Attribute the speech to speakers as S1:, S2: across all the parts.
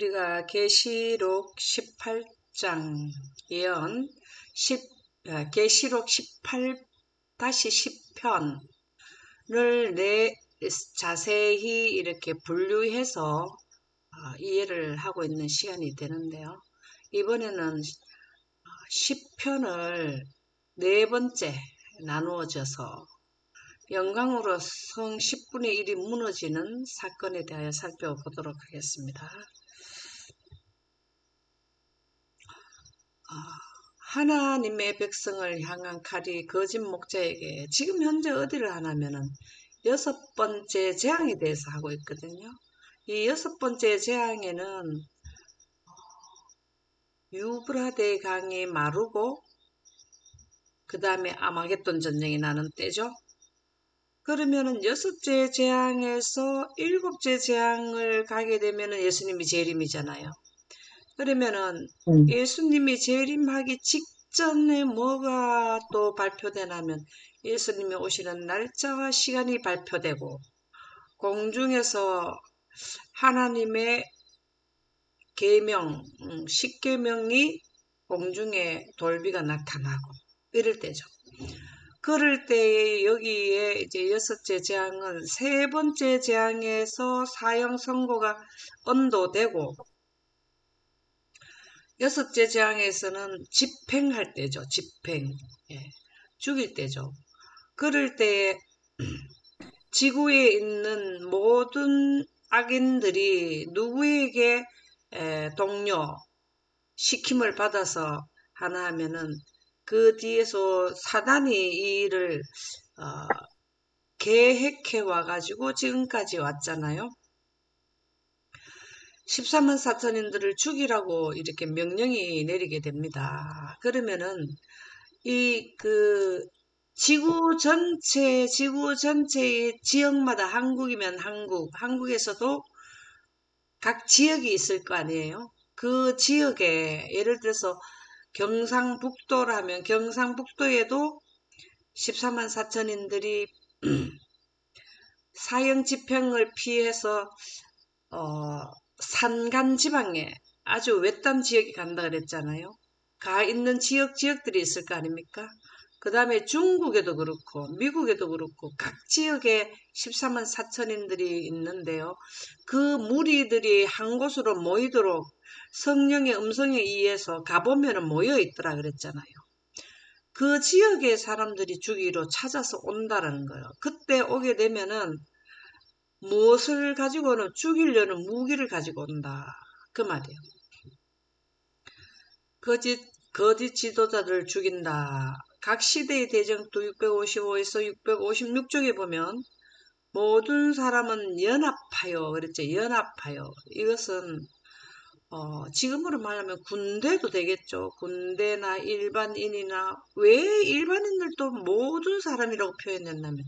S1: 우리가 계시록 18장 예언 계시록 18-10편을 자세히 이렇게 분류해서 이해를 하고 있는 시간이 되는데요. 이번에는 10편을 네 번째 나누어져서 영광으로 성 10분의 1이 무너지는 사건에 대하여 살펴보도록 하겠습니다. 하나님의 백성을 향한 칼이 거짓 목자에게 지금 현재 어디를 하냐면은 여섯 번째 재앙에 대해서 하고 있거든요. 이 여섯 번째 재앙에는 유브라데 강이 마르고 그 다음에 아마겟돈 전쟁이 나는 때죠. 그러면은 여섯째 재앙에서 일곱째 재앙을 가게 되면은 예수님이 재림이잖아요. 그러면은 예수님이 재림하기 직전에 뭐가 또 발표되냐면 예수님이 오시는 날짜와 시간이 발표되고 공중에서 하나님의 계명, 십계명이 공중에 돌비가 나타나고 이럴 때죠. 그럴 때에 여기에 이제 여섯째 재앙은 세 번째 재앙에서 사형 선고가 언도되고 여섯째 재앙에서는 집행할 때죠. 집행. 죽일 때죠. 그럴 때에 지구에 있는 모든 악인들이 누구에게 동료, 시킴을 받아서 하나 하면은 그 뒤에서 사단이 이 일을 계획해 와가지고 지금까지 왔잖아요. 14만 4천인들을 죽이라고 이렇게 명령이 내리게 됩니다. 그러면은 지구 전체의 지역마다 한국이면 한국에서도 각 지역이 있을 거 아니에요. 그 지역에 예를 들어서 경상북도라면 경상북도에도 14만 4천인들이 사형 집행을 피해서 산간 지방에 아주 외딴 지역에 간다 그랬잖아요. 가 있는 지역들이 있을 거 아닙니까? 그 다음에 중국에도 그렇고 미국에도 그렇고 각 지역에 14만 4천인들이 있는데요. 그 무리들이 한 곳으로 모이도록 성령의 음성에 의해서 가보면 모여 있더라 그랬잖아요. 그 지역의 사람들이 주기로 찾아서 온다라는 거예요. 그때 오게 되면은 무엇을 가지고는 죽이려는 무기를 가지고 온다. 그 말이에요. 거짓 지도자들을 죽인다. 각 시대의 대정도 655에서 656쪽에 보면 모든 사람은 연합하여 그랬죠. 연합하여. 이것은 지금으로 말하면 군대도 되겠죠. 군대나 일반인이나 왜 일반인들도 모든 사람이라고 표현했냐면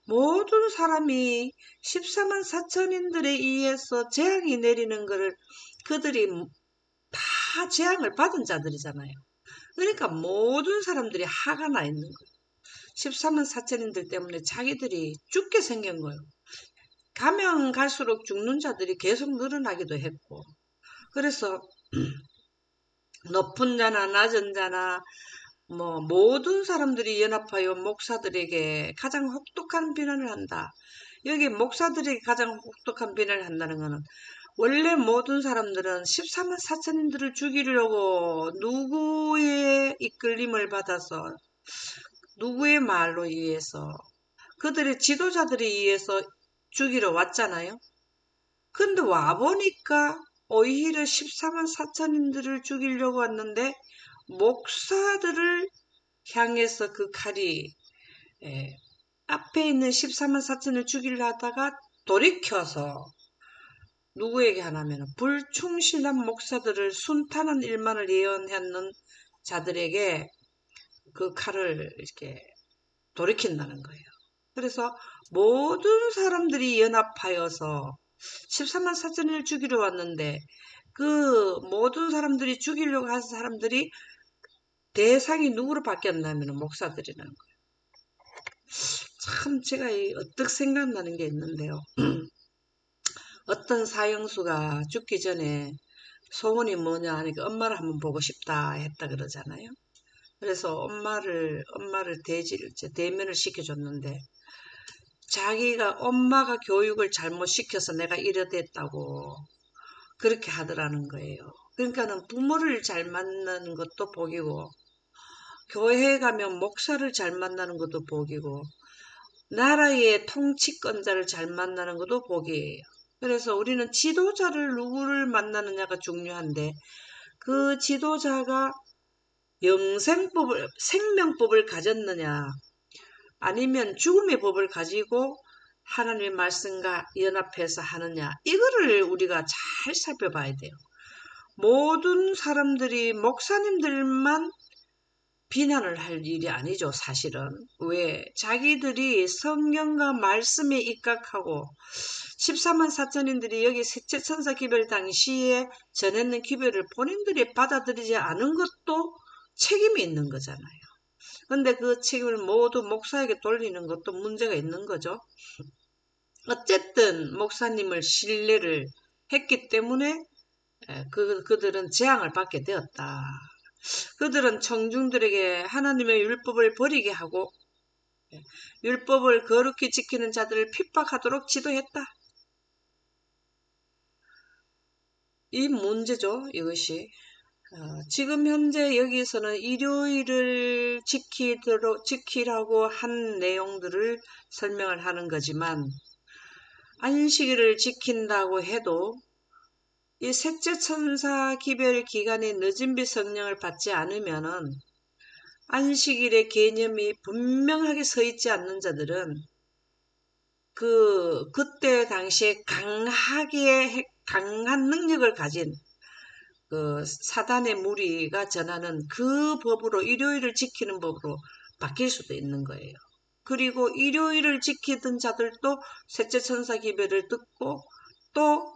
S1: 모든 사람이 14만 4천인들에 의해서 재앙이 내리는 것을 그들이 다 재앙을 받은 자들이잖아요. 그러니까 모든 사람들이 화가 나 있는 거예요. 14만 4천인들 때문에 자기들이 죽게 생긴 거예요. 가면 갈수록 죽는 자들이 계속 늘어나기도 했고 그래서 높은 자나 낮은 자나 모든 사람들이 연합하여 목사들에게 가장 혹독한 비난을 한다. 여기 목사들에게 가장 혹독한 비난을 한다는 것은 원래 모든 사람들은 14만 4천인들을 죽이려고 누구의 이끌림을 받아서 누구의 말로 의해서 그들의 지도자들에 의해서 죽이러 왔잖아요. 근데 와보니까 오히려 14만 4천인들을 죽이려고 왔는데 목사들을 향해서 그 칼이 앞에 있는 14만 4천을 죽이려 하다가 돌이켜서 누구에게 하냐면 불충실한 목사들을 순탄한 일만을 예언하는 자들에게 그 칼을 이렇게 돌이킨다는 거예요. 그래서 모든 사람들이 연합하여서 14만 4천을 죽이려 왔는데 그 모든 사람들이 죽이려고 한 사람들이 대상이 누구로 바뀌었냐면 목사들이라는 거예요. 참 제가 어떻게 생각나는 게 있는데요. 어떤 사형수가 죽기 전에 소원이 뭐냐 하니까 엄마를 한번 보고 싶다 했다 그러잖아요. 그래서 엄마를 대면을 시켜줬는데, 자기가 엄마가 교육을 잘못 시켜서 내가 이래 됐다고 그렇게 하더라는 거예요. 그러니까는 부모를 잘 만나는 것도 복이고, 교회에 가면 목사를 잘 만나는 것도 복이고, 나라의 통치권자를 잘 만나는 것도 복이에요. 그래서 우리는 지도자를 누구를 만나느냐가 중요한데, 그 지도자가 생명법을 가졌느냐, 아니면 죽음의 법을 가지고 하나님의 말씀과 연합해서 하느냐, 이거를 우리가 잘 살펴봐야 돼요. 모든 사람들이 목사님들만 비난을 할 일이 아니죠, 사실은. 왜? 자기들이 성경과 말씀에 입각하고 14만 4천인들이 여기 셋째 천사 기별 당시에 전했는 기별을 본인들이 받아들이지 않은 것도 책임이 있는 거잖아요. 근데 그 책임을 모두 목사에게 돌리는 것도 문제가 있는 거죠. 어쨌든 목사님을 신뢰를 했기 때문에 그들은 재앙을 받게 되었다. 그들은 청중들에게 하나님의 율법을 버리게 하고 율법을 거룩히 지키는 자들을 핍박하도록 지도했다. 이 문제죠, 이것이. 지금 현재 여기서는 일요일을 지키라고 한 내용들을 설명을 하는 거지만, 안식일을 지킨다고 해도 이 셋째 천사 기별 기간에 늦은 비 성령을 받지 않으면은 안식일의 개념이 분명하게 서 있지 않는 자들은 그때 당시에 강한 능력을 가진 그 사단의 무리가 전하는 그 법으로, 일요일을 지키는 법으로 바뀔 수도 있는 거예요. 그리고 일요일을 지키던 자들도 셋째 천사 기별을 듣고 또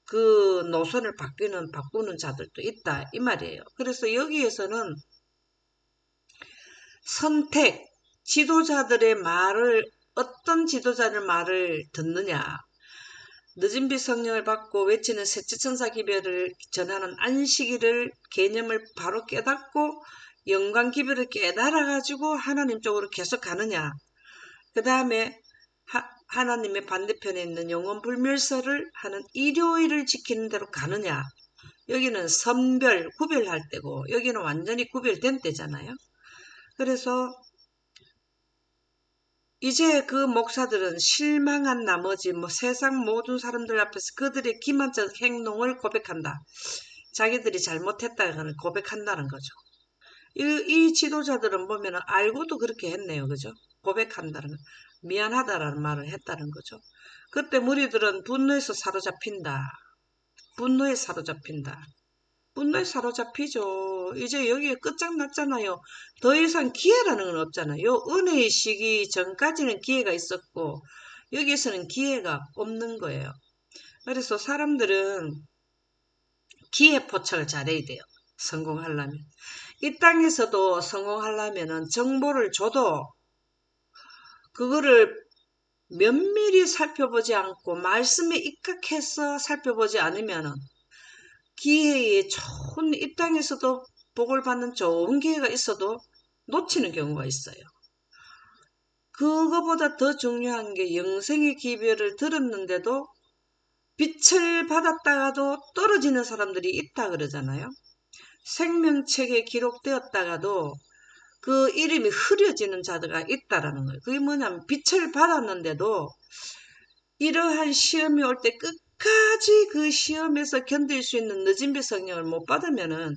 S1: 그 노선을 바꾸는 자들도 있다, 이 말이에요. 그래서 여기에서는 선택, 지도자들의 말을, 어떤 지도자들 말을 듣느냐, 늦은 비 성령을 받고 외치는 셋째 천사 기별을 전하는 안식일을 개념을 바로 깨닫고 영광 기별을 깨달아가지고 하나님 쪽으로 계속 가느냐, 그 다음에 하나님의 반대편에 있는 영원 불멸설을 하는 일요일을 지키는 대로 가느냐, 여기는 구별할 때고 여기는 완전히 구별된 때잖아요. 그래서 이제 그 목사들은 실망한 나머지 세상 모든 사람들 앞에서 그들의 기만적 행동을 고백한다. 자기들이 잘못했다는 고백한다는 거죠. 이 지도자들은 보면 알고도 그렇게 했네요. 그죠? 고백한다는 거. 미안하다라는 말을 했다는 거죠. 그때 무리들은 분노에서 사로잡힌다. 분노에 사로잡힌다. 분노에 사로잡히죠. 이제 여기에 끝장났잖아요. 더 이상 기회라는 건 없잖아요. 은혜의 시기 전까지는 기회가 있었고 여기에서는 기회가 없는 거예요. 그래서 사람들은 기회 포착을 잘해야 돼요. 성공하려면. 이 땅에서도 성공하려면 정보를 줘도 그거를 면밀히 살펴보지 않고 말씀에 입각해서 살펴보지 않으면 기회에 좋은, 이 땅에서도 복을 받는 좋은 기회가 있어도 놓치는 경우가 있어요. 그거보다 더 중요한 게 영생의 기별을 들었는데도 빛을 받았다가도 떨어지는 사람들이 있다 그러잖아요. 생명책에 기록되었다가도 그 이름이 흐려지는 자가 있다라는 거예요. 그게 뭐냐면 빛을 받았는데도 이러한 시험이 올 때 끝까지 그 시험에서 견딜 수 있는 늦은 비 성령을 못 받으면은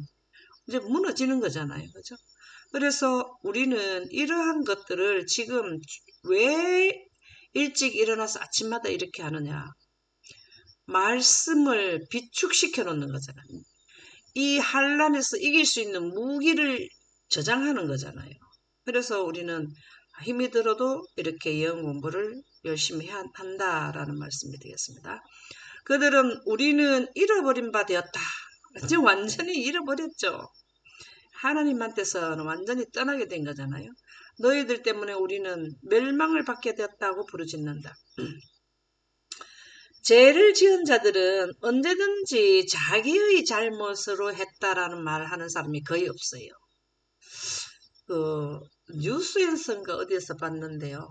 S1: 이제 무너지는 거잖아요. 그죠? 그래서 우리는 이러한 것들을 지금 왜 일찍 일어나서 아침마다 이렇게 하느냐. 말씀을 비축시켜 놓는 거잖아요. 이 환란에서 이길 수 있는 무기를 저장하는 거잖아요. 그래서 우리는 힘이 들어도 이렇게 영어 공부를 열심히 한다라는 말씀이 되겠습니다. 그들은 우리는 잃어버린 바 되었다. 이제 완전히 잃어버렸죠. 하나님한테서는 완전히 떠나게 된 거잖아요. 너희들 때문에 우리는 멸망을 받게 되었다고 부르짖는다. 죄를 지은 자들은 언제든지 자기의 잘못으로 했다라는 말을 하는 사람이 거의 없어요. 그 뉴스에서인가 어디에서 봤는데요.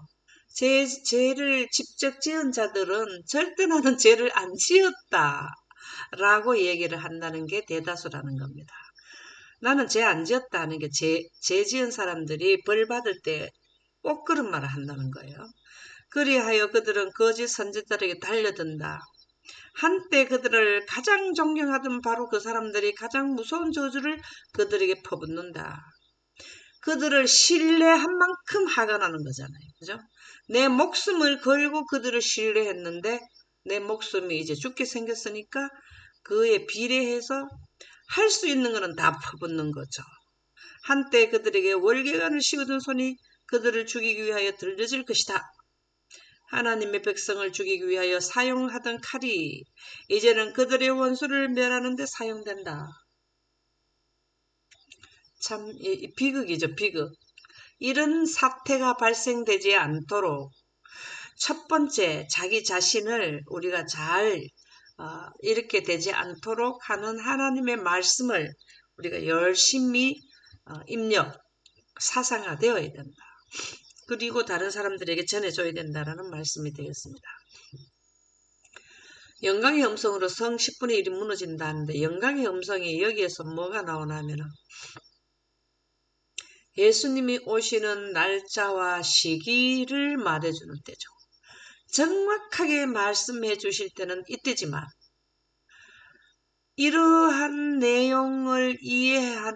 S1: 죄를 직접 지은 자들은 절대 나는 죄를 안 지었다 라고 얘기를 한다는 게 대다수라는 겁니다. 나는 죄 안 지었다 하는 게 죄 지은 사람들이 벌 받을 때 꼭 그런 말을 한다는 거예요. 그리하여 그들은 거짓 선지자들에게 달려든다. 한때 그들을 가장 존경하던 바로 그 사람들이 가장 무서운 저주를 그들에게 퍼붓는다. 그들을 신뢰한 만큼 화가 나는 거잖아요. 그죠? 내 목숨을 걸고 그들을 신뢰했는데 내 목숨이 이제 죽게 생겼으니까 그에 비례해서 할 수 있는 거는 다 퍼붓는 거죠. 한때 그들에게 월계관을 씌우던 손이 그들을 죽이기 위하여 들려질 것이다. 하나님의 백성을 죽이기 위하여 사용하던 칼이 이제는 그들의 원수를 멸하는 데 사용된다. 참 비극이죠, 비극. 이런 사태가 발생되지 않도록 첫 번째 자기 자신을 우리가 잘 이렇게 되지 않도록 하는 하나님의 말씀을 우리가 열심히 입력, 사상화되어야 된다. 그리고 다른 사람들에게 전해줘야 된다는 말씀이 되겠습니다. 영광의 음성으로 성 10분의 1이 무너진다는데 영광의 음성이 여기에서 뭐가 나오냐면 예수님이 오시는 날짜와 시기를 말해주는 때죠. 정확하게 말씀해 주실 때는 이때지만 이러한 내용을 이해한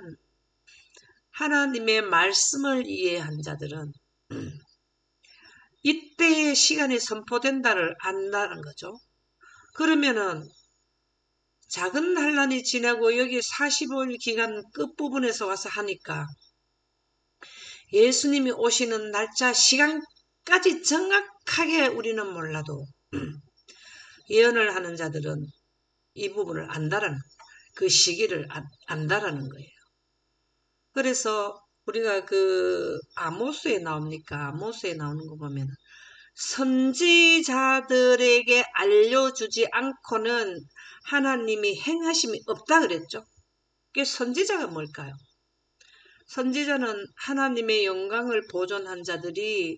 S1: 하나님의 말씀을 이해한 자들은 이때의 시간이 선포된다를 안다는 거죠. 그러면은 작은 환란이 지나고 여기 45일 기간 끝부분에서 와서 하니까 예수님이 오시는 날짜 시간까지 정확하게 우리는 몰라도 예언을 하는 자들은 이 부분을 안다라는 그 시기를 안다라는 거예요. 그래서 우리가 그 아모스에 나옵니까? 아모스에 나오는 거 보면 선지자들에게 알려주지 않고는 하나님이 행하심이 없다 그랬죠. 그게 선지자가 뭘까요? 선지자는 하나님의 영광을 보존한 자들이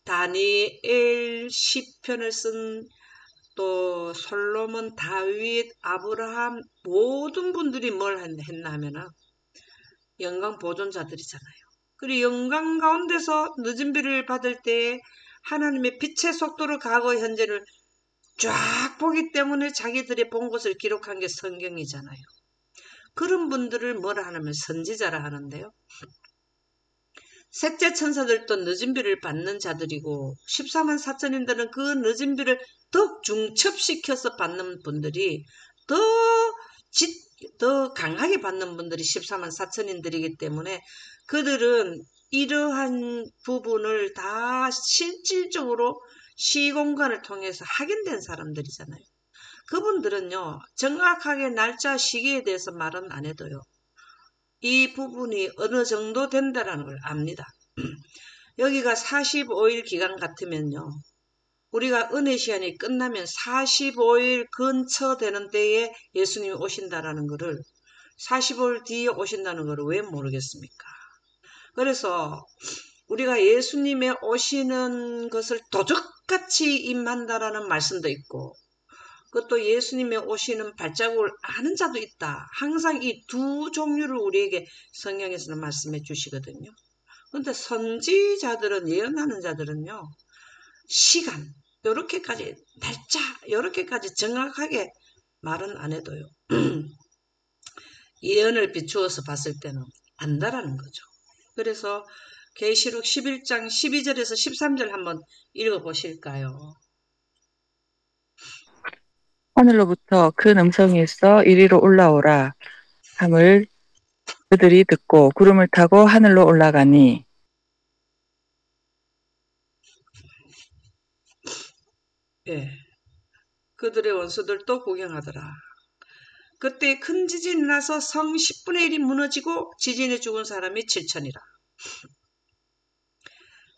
S1: 다니엘 시편을 쓴 또 솔로몬, 다윗, 아브라함 모든 분들이 뭘 했나 하면은 영광 보존자들이잖아요. 그리고 영광 가운데서 늦은 비를 받을 때에 하나님의 빛의 속도로 과거 현재를 쫙 보기 때문에 자기들이 본 것을 기록한 게 성경이잖아요. 그런 분들을 뭐라 하냐면 선지자라 하는데요. 셋째 천사들도 늦은 비를 받는 자들이고 14만 4천인들은 그 늦은 비를 더 중첩시켜서 받는 분들이 더, 더 강하게 받는 분들이 14만 4천인들이기 때문에 그들은 이러한 부분을 다 실질적으로 시공간을 통해서 확인된 사람들이잖아요. 그분들은요, 정확하게 날짜 시기에 대해서 말은 안 해도요. 이 부분이 어느 정도 된다는 걸 압니다. 여기가 45일 기간 같으면요. 우리가 은혜 시간이 끝나면 45일 근처 되는 때에 예수님이 오신다라는 것을 45일 뒤에 오신다는 것을 왜 모르겠습니까? 그래서 우리가 예수님의 오시는 것을 도적같이 임한다라는 말씀도 있고 그것도 예수님의 오시는 발자국을 아는 자도 있다. 항상 이 두 종류를 우리에게 성경에서는 말씀해 주시거든요. 그런데 선지자들은 예언하는 자들은요. 시간, 요렇게까지 날짜, 요렇게까지 정확하게 말은 안 해도요. 예언을 비추어서 봤을 때는 안다라는 거죠. 그래서 계시록 11장 12절에서 13절 한번 읽어보실까요?
S2: 하늘로부터 큰 음성이 있어 이리로 올라오라 함을 그들이 듣고 구름을 타고 하늘로 올라가니
S1: 예, 그들의 원수들도 구경하더라. 그때 큰 지진이 나서 성 10분의 1이 무너지고 지진에 죽은 사람이 7천이라.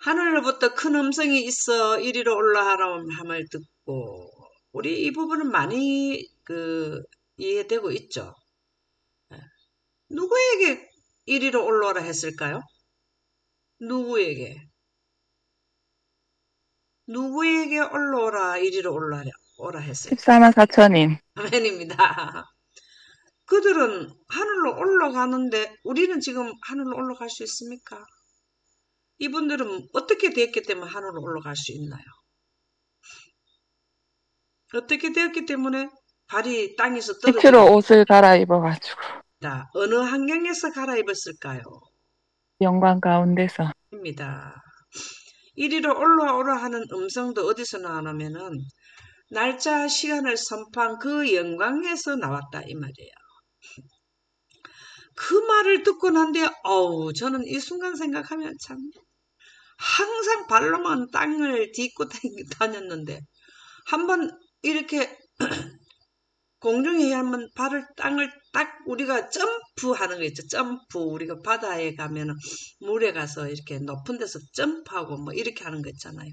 S1: 하늘로부터 큰 음성이 있어 이리로 올라가라 함을 듣고 우리 이 부분은 많이 이해되고 있죠. 누구에게 이리로 올라오라 했을까요? 누구에게? 누구에게 올라오라, 이리로 올라오라 했을까?
S2: 14만 4천인.
S1: 아멘입니다. 그들은 하늘로 올라가는데 우리는 지금 하늘로 올라갈 수 있습니까? 이분들은 어떻게 됐기 때문에 하늘로 올라갈 수 있나요? 어떻게 되었기 때문에 발이 땅에서
S2: 빛으로
S1: 떨어집니다.
S2: 옷을 갈아입어가지고
S1: 어느 환경에서 갈아입었을까요?
S2: 영광 가운데서.
S1: 입니다. 이리로 올라오라 하는 음성도 어디서 나오냐면은 날짜 시간을 선포한 그 영광에서 나왔다 이 말이에요. 그 말을 듣고 난 뒤에 저는 이 순간 생각하면 참 항상 발로만 땅을 딛고 다녔는데 한번 이렇게 공중에 한번 발을 땅을 딱 우리가 점프하는 거 있죠. 점프 우리가 바다에 가면 물에 가서 이렇게 높은 데서 점프하고 뭐 이렇게 하는 거 있잖아요.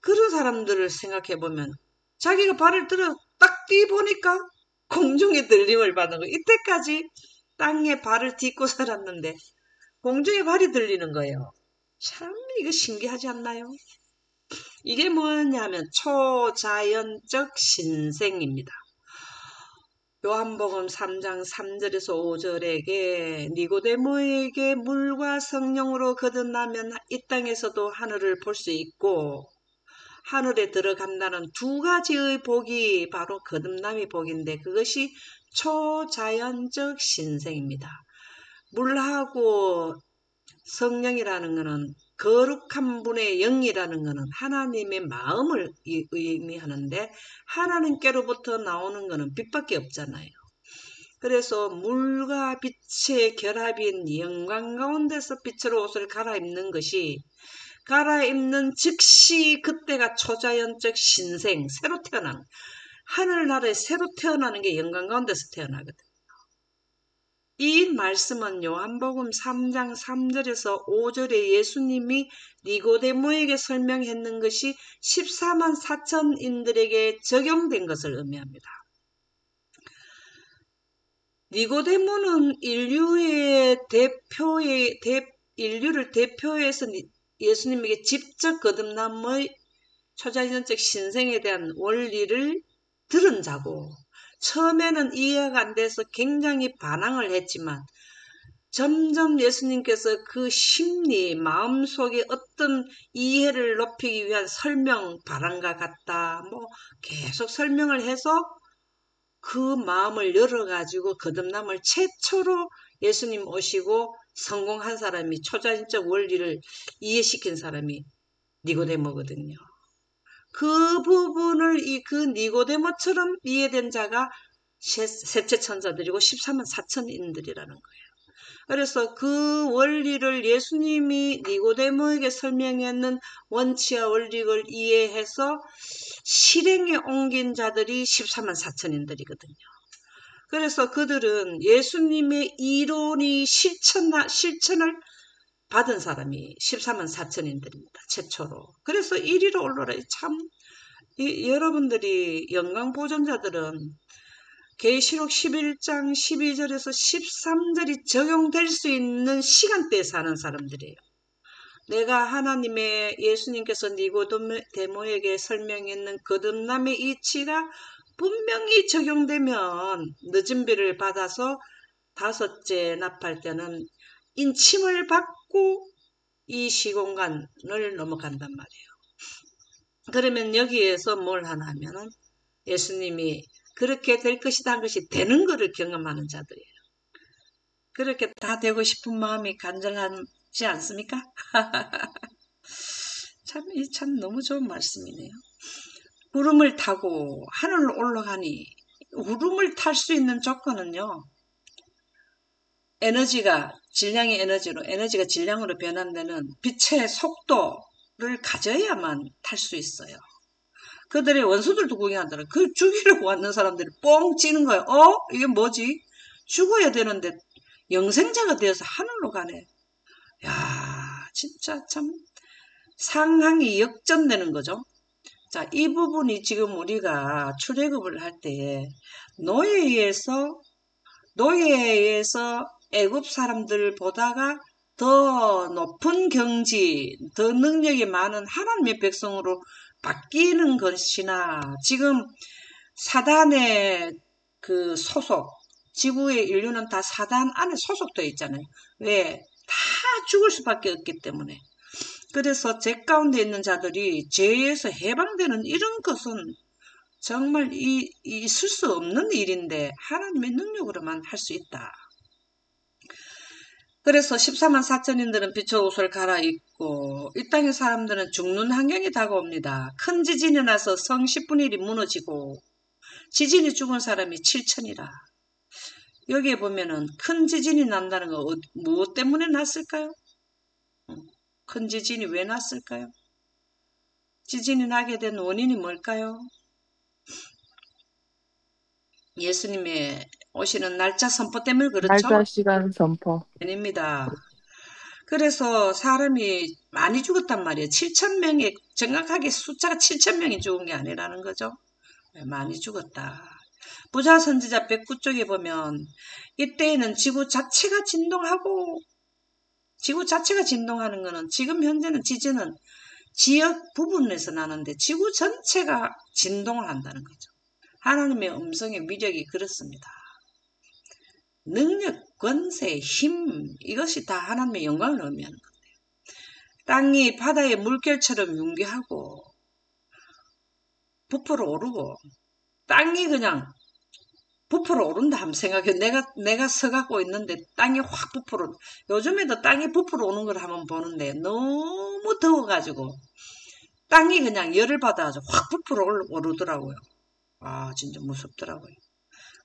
S1: 그런 사람들을 생각해 보면 자기가 발을 들어 딱 뛰보니까 공중에 들림을 받는 거. 이때까지 땅에 발을 딛고 살았는데 공중에 발이 들리는 거예요. 참 이거 신기하지 않나요? 이게 뭐냐면 초자연적 신생입니다. 요한복음 3장 3절에서 5절에게 니고데모에게 물과 성령으로 거듭나면 이 땅에서도 하늘을 볼 수 있고 하늘에 들어간다는 두 가지의 복이 바로 거듭남의 복인데 그것이 초자연적 신생입니다. 물하고 성령이라는 것은 거룩한 분의 영이라는 것은 하나님의 마음을 의미하는데 하나님께로부터 나오는 것은 빛밖에 없잖아요. 그래서 물과 빛의 결합인 영광 가운데서 빛으로 옷을 갈아입는 것이 갈아입는 즉시 그때가 초자연적 신생, 새로 태어나는 하늘나라에 새로 태어나는 게 영광 가운데서 태어나거든. 이 말씀은 요한복음 3장 3절에서 5절에 예수님이 니고데모에게 설명했는 것이 14만 4천인들에게 적용된 것을 의미합니다. 니고데모는 인류를 대표해서 예수님에게 직접 거듭남의 초자연적 신생에 대한 원리를 들은 자고 처음에는 이해가 안 돼서 굉장히 반항을 했지만 점점 예수님께서 그 심리, 마음속에 어떤 이해를 높이기 위한 설명, 바람과 같다, 계속 설명을 해서 그 마음을 열어가지고 거듭남을 최초로 예수님 오시고 성공한 사람이 초자연적 원리를 이해시킨 사람이 니고데모거든요. 그 부분을 그 니고데모처럼 이해된 자가 셋째 천사들이고 14만 4천인들이라는 거예요. 그래서 그 원리를 예수님이 니고데모에게 설명했는 원치와 원리를 이해해서 실행에 옮긴 자들이 14만 4천인들이거든요. 그래서 그들은 예수님의 이론이 실천을 받은 사람이 14만 4천인들입니다. 최초로. 그래서 1위로 올라라. 참 여러분들이 영광 보존자들은 계시록 11장 12절에서 13절이 적용될 수 있는 시간대에 사는 사람들이에요. 내가 하나님의 예수님께서 니고데모에게 설명했는 거듭남의 이치가 분명히 적용되면 늦은 비를 받아서 다섯째 납할 때는 인침을 받고 이 시공간을 넘어간단 말이에요. 그러면 여기에서 뭘 하냐면은 예수님이 그렇게 될 것이다 한 것이 되는 것을 경험하는 자들이에요. 그렇게 다 되고 싶은 마음이 간절하지 않습니까? 참 너무 좋은 말씀이네요. 구름을 타고 하늘로 올라가니 구름을 탈 수 있는 조건은요. 질량의 에너지가 질량으로 변한 데는 빛의 속도를 가져야만 탈 수 있어요. 그들의 원수들도 구경하더라. 그 죽이려고 왔는 사람들이 뻥 찌는 거예요. 이게 뭐지? 죽어야 되는데 영생자가 되어서 하늘로 가네. 야, 진짜 참 상황이 역전되는 거죠. 자, 이 부분이 지금 우리가 출애굽을 할 때에 노예에서 애굽 사람들 보다가 더 높은 경지, 더 능력이 많은 하나님의 백성으로 바뀌는 것이나 지금 사단의 그 소속, 지구의 인류는 다 사단 안에 소속되어 있잖아요. 왜? 다 죽을 수밖에 없기 때문에. 그래서 죄 가운데 있는 자들이 죄에서 해방되는 이런 것은 정말 있을 수 없는 일인데 하나님의 능력으로만 할 수 있다. 그래서 14만 4천인들은 빛의 옷을 갈아입고 이 땅의 사람들은 죽는 환경이 다가옵니다. 큰 지진이 나서 성 10분의 1이 무너지고 지진이 죽은 사람이 7천이라. 여기에 보면은 큰 지진이 난다는 거 무엇 때문에 났을까요? 큰 지진이 왜 났을까요? 지진이 나게 된 원인이 뭘까요? 예수님의 오시는 날짜 선포 때문에 그렇죠?
S2: 날짜 시간 선포.
S1: 아닙니다. 그래서 사람이 많이 죽었단 말이에요. 7천 명이 정확하게 숫자가 7천 명이 죽은 게 아니라는 거죠. 많이 죽었다. 부자 선지자 109쪽에 보면 이때에는 지구 자체가 진동하고 지구 자체가 진동하는 거는 지금 현재는 지진은 지역 부분에서 나는데 지구 전체가 진동을 한다는 거죠. 하나님의 음성의 위력이 그렇습니다. 능력, 권세, 힘 이것이 다 하나님의 영광을 의미하는 건데 땅이 바다의 물결처럼 융기하고 부풀어 오르고 땅이 그냥 부풀어 오른다 하면 생각해. 내가 서갖고 있는데 땅이 확 부풀어. 요즘에도 땅이 부풀어 오는 걸 한번 보는데 너무 더워가지고 땅이 그냥 열을 받아가지고 확 부풀어 오르더라고요. 아, 진짜 무섭더라고요.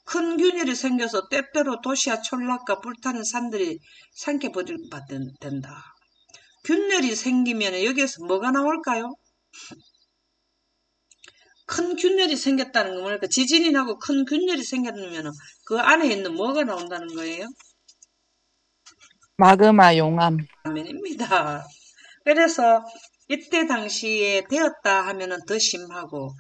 S1: 큰 균열이 생겨서 때때로 도시와 촌락과 불타는 산들이 산케버릴 된다. 균열이 생기면 여기에서 뭐가 나올까요? 큰 균열이 생겼다는 거 뭐랄까? 지진이 나고 큰 균열이 생겼으면 그 안에 있는 뭐가 나온다는 거예요?
S2: 마그마 용암.
S1: 아멘입니다. 그래서 이때 당시에 되었다 하면은 더 심하고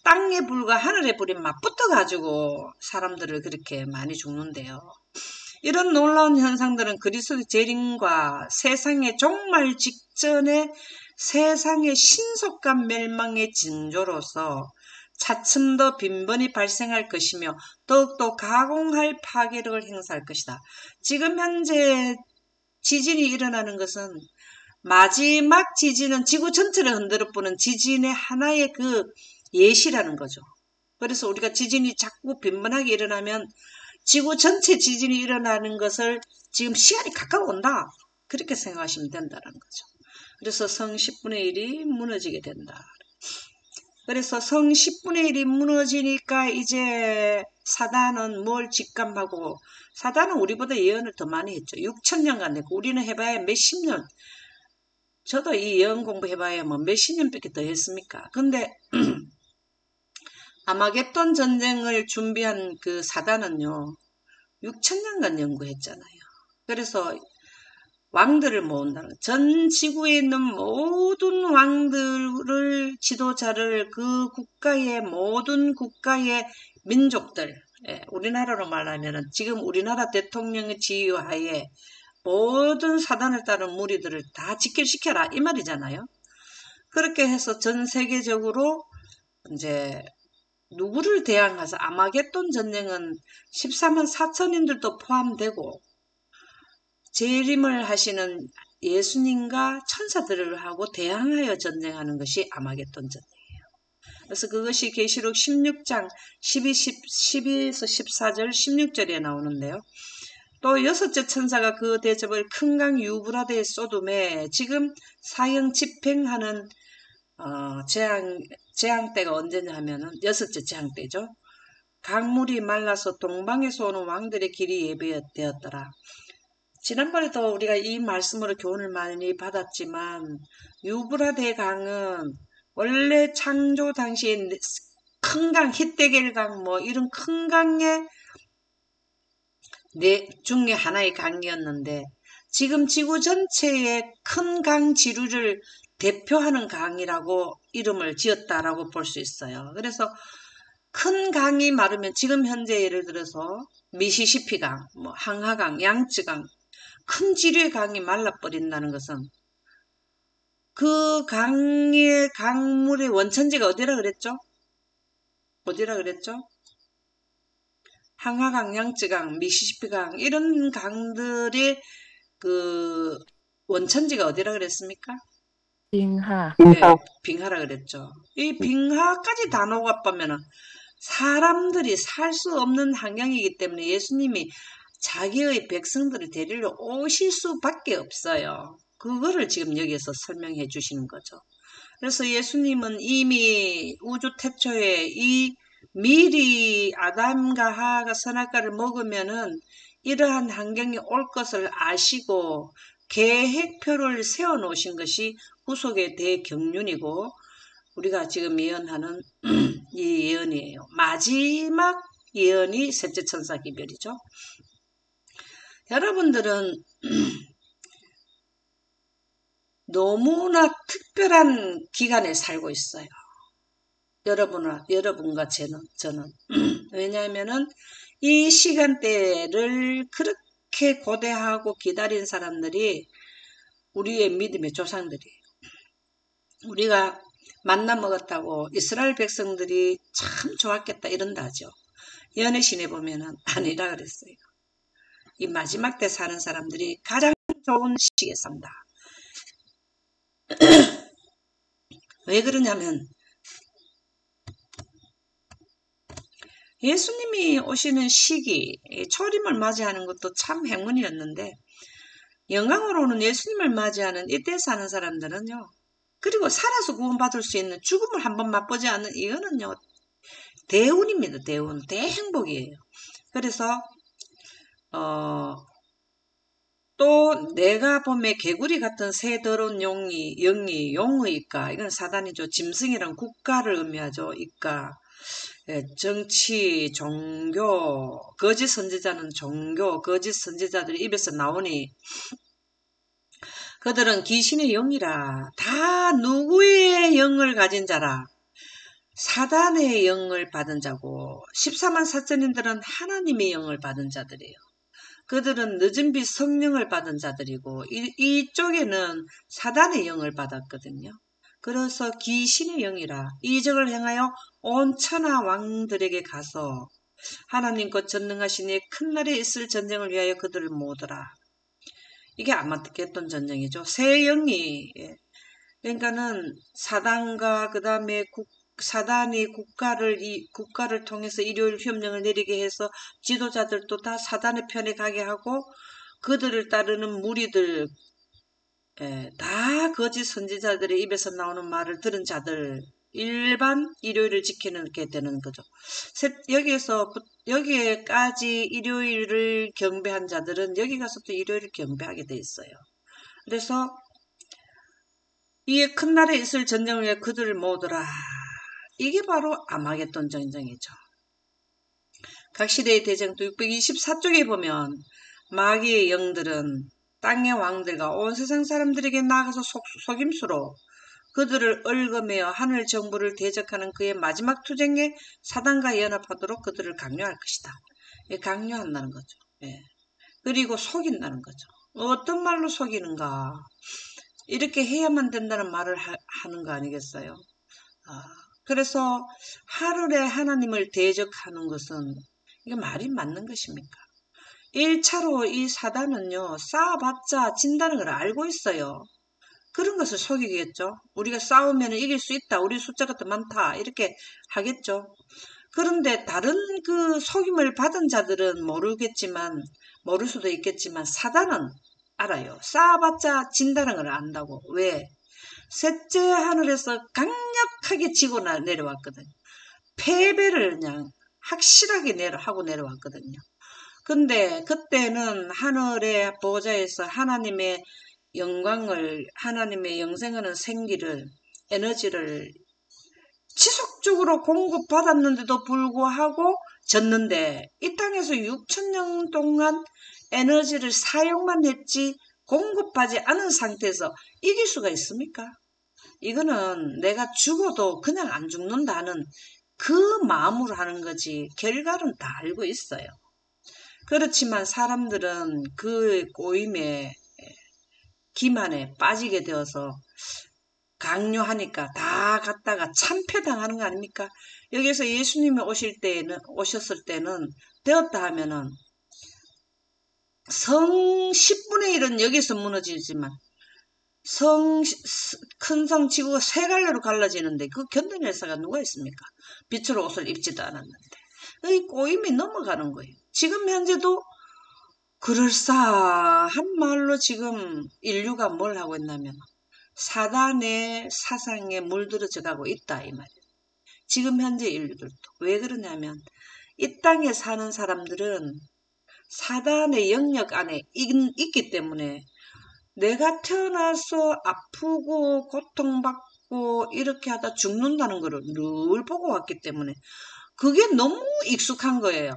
S1: 땅의 불과 하늘의 불이 막 붙어가지고 사람들을 그렇게 많이 죽는데요. 이런 놀라운 현상들은 그리스도의 재림과 세상의 종말 직전에 세상의 신속한 멸망의 징조로서 차츰 더 빈번히 발생할 것이며 더욱더 가공할 파괴력을 행사할 것이다. 지금 현재 지진이 일어나는 것은 마지막 지진은 지구 전체를 흔들어 보는 지진의 하나의 그 예시라는 거죠. 그래서 우리가 지진이 자꾸 빈번하게 일어나면 지구 전체 지진이 일어나는 것을 지금 시간이 가까워온다. 그렇게 생각하시면 된다는 거죠. 그래서 성 10분의 1이 무너지게 된다. 그래서 성 10분의 1이 무너지니까 이제 사단은 뭘 직감하고 사단은 우리보다 예언을 더 많이 했죠. 6천년간 했고 우리는 해봐야 몇십 년. 저도 이 예언 공부해봐야 뭐 몇십 년밖에 더 했습니까? 근데 아마겟돈 전쟁을 준비한 그 사단은요. 6천년간 연구했잖아요. 그래서 왕들을 모은다는 거예요. 전 지구에 있는 모든 왕들을 지도자를 그 국가의 모든 국가의 민족들 우리나라로 말하면 지금 우리나라 대통령의 지휘하에 모든 사단을 따른 무리들을 다 직결시켜라 이 말이잖아요. 그렇게 해서 전 세계적으로 이제 누구를 대항해서 아마겟돈 전쟁은 14만 4천인들도 포함되고 재림을 하시는 예수님과 천사들을 하고 대항하여 전쟁하는 것이 아마겟돈 전쟁이에요. 그래서 그것이 계시록 16장 12에서 14절 16절에 나오는데요. 또 여섯째 천사가 그 대접을 큰 강 유브라데에 쏟음에 지금 사형 집행하는 재앙 때가 언제냐 하면은 여섯째 재앙 때죠. 강물이 말라서 동방에서 오는 왕들의 길이 예배되었더라. 지난번에도 우리가 이 말씀으로 교훈을 많이 받았지만 유브라데 강은 원래 창조 당시에 큰 강, 히데겔강 뭐 이런 큰 강의 네 중에 하나의 강이었는데 지금 지구 전체의 큰 강 지류를 대표하는 강이라고 이름을 지었다라고 볼 수 있어요. 그래서 큰 강이 마르면 지금 현재 예를 들어서 미시시피강, 뭐 항하강, 양쯔강, 큰 지류의 강이 말라버린다는 것은 그 강의 강물의 원천지가 어디라 그랬죠? 어디라 그랬죠? 항하강, 양쯔강, 미시시피강 이런 강들의 그 원천지가 어디라 그랬습니까?
S2: 빙하.
S1: 네, 빙하라 그랬죠. 이 빙하까지 다 녹아빠면은 사람들이 살 수 없는 환경이기 때문에 예수님이 자기의 백성들을 데리러 오실 수밖에 없어요. 그거를 지금 여기에서 설명해 주시는 거죠. 그래서 예수님은 이미 우주 태초에 이 미리 아담과 하하가 선악과를 먹으면은 이러한 환경이 올 것을 아시고 계획표를 세워 놓으신 것이 후속의 대경륜이고 우리가 지금 예언하는 이 예언이에요. 마지막 예언이 셋째 천사 기별이죠. 여러분들은 너무나 특별한 기간에 살고 있어요. 여러분과 저는. 왜냐하면은 이 시간대를 그렇게 고대하고 기다린 사람들이 우리의 믿음의 조상들이에요. 우리가 만나 먹었다고 이스라엘 백성들이 참 좋았겠다 이런다 하죠. 연애신에 보면은 아니라 그랬어요. 이 마지막 때 사는 사람들이 가장 좋은 시기에 산다. 왜 그러냐면 예수님이 오시는 시기, 초림을 맞이하는 것도 참 행운이었는데 영광으로 오는 예수님을 맞이하는 이때 사는 사람들은요. 그리고 살아서 구원받을 수 있는 죽음을 한번 맛보지 않는 이거는요. 대운입니다. 대운. 대행복이에요. 그래서 또 내가 봄에 개구리 같은 새 더러운 영이 용의이까 이건 사단이죠. 짐승이란 국가를 의미하죠. 이까 정치, 종교, 거짓 선지자는 종교, 거짓 선지자들이 입에서 나오니 그들은 귀신의 영이라 다 누구의 영을 가진 자라 사단의 영을 받은 자고 14만 사천인들은 하나님의 영을 받은 자들이에요. 그들은 늦은 빛 성령을 받은 자들이고 이쪽에는 사단의 영을 받았거든요. 그래서 귀신의 영이라 이적을 행하여 온 천하 왕들에게 가서 하나님 곧 전능하신 이 큰 날에 있을 전쟁을 위하여 그들을 모으더라. 이게 아마 듣겠던 전쟁이죠. 새 영이 그러니까는 사단과 그 다음에 사단이 국가를 통해서 일요일 협령을 내리게 해서 지도자들도 다 사단의 편에 가게 하고 그들을 따르는 무리들 다 거짓 선지자들의 입에서 나오는 말을 들은 자들 일반 일요일을 지키게 되는 거죠. 여기에까지 일요일을 경배한 자들은 여기 가서 또 일요일을 경배하게 돼 있어요. 그래서 이에 큰 날에 있을 전쟁을 위해 그들을 모으더라. 이게 바로 아마겟돈 전쟁이죠. 각 시대의 대쟁도 624쪽에 보면 마귀의 영들은 땅의 왕들과 온 세상 사람들에게 나아가서 속임수로 그들을 얽어매어 하늘 정부를 대적하는 그의 마지막 투쟁에 사단과 연합하도록 그들을 강요할 것이다. 강요한다는 거죠. 그리고 속인다는 거죠. 어떤 말로 속이는가? 이렇게 해야만 된다는 말을 하는 거 아니겠어요? 그래서 하늘에 하나님을 대적하는 것은 이게 말이 맞는 것입니까? 1차로 이 사단은요. 싸워봤자 진다는 걸 알고 있어요. 그런 것을 속이겠죠. 우리가 싸우면 이길 수 있다. 우리 숫자가 더 많다. 이렇게 하겠죠. 그런데 다른 그 속임을 받은 자들은 모를 수도 있겠지만 사단은 알아요. 싸워봤자 진다는 걸 안다고. 왜? 셋째 하늘에서 강력하게 지고 내려왔거든요. 패배를 그냥 확실하게 하고 내려왔거든요. 근데 그때는 하늘의 보좌에서 하나님의 영광을, 하나님의 영생하는 생기를, 에너지를 지속적으로 공급받았는데도 불구하고 졌는데 이 땅에서 6천년 동안 에너지를 사용만 했지 공급하지 않은 상태에서 이길 수가 있습니까? 이거는 내가 죽어도 그냥 안 죽는다는 그 마음으로 하는 거지 결과는 다 알고 있어요. 그렇지만 사람들은 그 꼬임에 기만에 빠지게 되어서 강요하니까 다 갖다가 참패당하는 거 아닙니까? 여기서 예수님이 오셨을 때는 되었다 하면은 성 10분의 1은 여기서 무너지지만 큰 성 지구가 세 갈래로 갈라지는데 그 견뎌낼 사가 누가 있습니까? 빛으로 옷을 입지도 않았는데. 이 꼬임이 넘어가는 거예요. 지금 현재도 그럴싸한 말로 지금 인류가 뭘 하고 있냐면 사단의 사상에 물들어져 가고 있다 이 말이에요. 지금 현재 인류들도. 왜 그러냐면 이 땅에 사는 사람들은 사단의 영역 안에 있기 때문에 내가 태어나서 아프고 고통받고 이렇게 하다 죽는다는 거를 늘 보고 왔기 때문에 그게 너무 익숙한 거예요.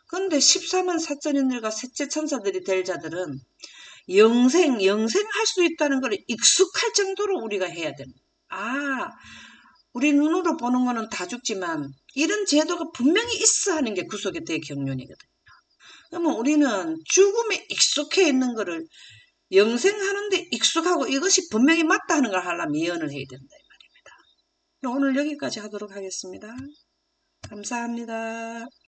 S1: 그런데 14만 사천인들과 셋째 천사들이 될 자들은 영생할 수 있다는 걸 익숙할 정도로 우리가 해야 됩니다. 우리 눈으로 보는 거는 다 죽지만 이런 제도가 분명히 있어 하는 게 구속의 대경륜이거든요. 그러면 우리는 죽음에 익숙해 있는 거를 영생하는데 익숙하고 이것이 분명히 맞다 하는 걸 하려면 예언을 해야 된다 이 말입니다. 오늘 여기까지 하도록 하겠습니다. 감사합니다.